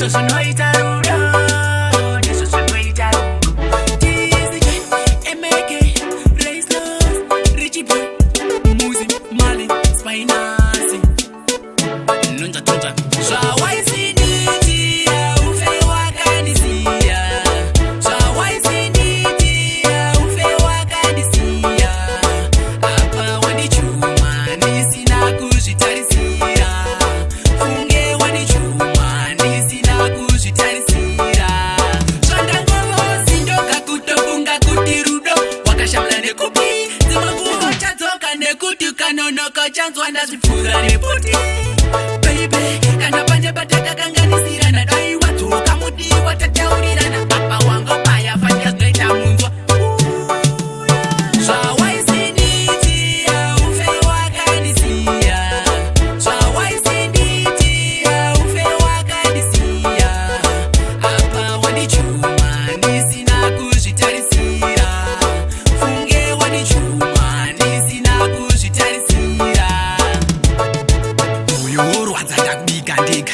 zvinoita rudo, ndizvo zvinoita rudo. TZJ, MK, Raisnos, Richie Boy, Muzi, Mali, Spinasi, Nunja Tunja. Zvawaisinditia ufe wakandisiya, zvawaisinditia ufe wakandisiya. Apa wandichuma ndisina kuzvitarisira, funge wandichuma ndisina kuzvitarisira. Zvandangovosindoka kutofunga kuti rudo wakashamula nekupi, dzimwe nguva chadzoka nekuti kanonoka chanzwa ndazvipfuura neputi. Baby, kana pane patakakanganisirana dai wadzoka mudiwa tataurirana, apa wangobaya fanya zvinoita munzwa. Zvawaisinditia ufe wakandisiya, zvawaisinditia ufe wakandisiya. Apa wandichuma ndisina kuzvitarisira, funge wandichuma ndisina kuzvitarisira. Moyo worwadza ndakubika ndega,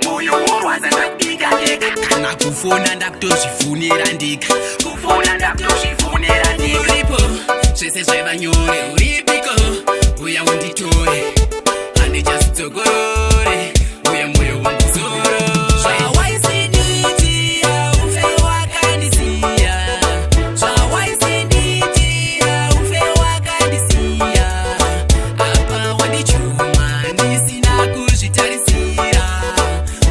moyo worwadza ndakubika ndega. Kana kufona ndakutozvifunira ndega, kufona ndakutozvifunira ndega. Uripo zvese zvaiva nyore, uripiko uya unditore, handichazvidzogorore, uya moyo wangu zoro. Zvawaisinditia ufe wakandisiya, zvawaisinditia ufe wakandisiya. Apa wandichuma ndisina kuzvitarisira,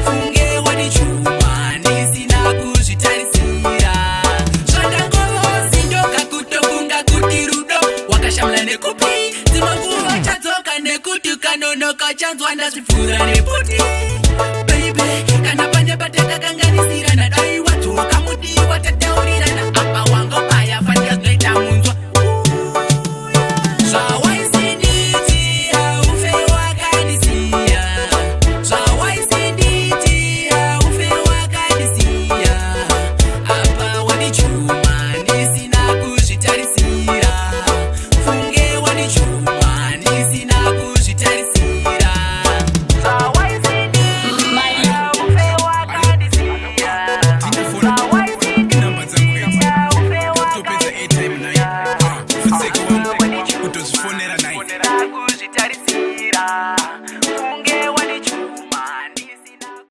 funge wandichuma ndisina kuzvitarisira. Zvandangovosindoka kutofunga kuti rudo wakashamula nekupi, dzimwe nguva chadzoka nekuti kanonoka chanzwa ndazvipfuura neputi.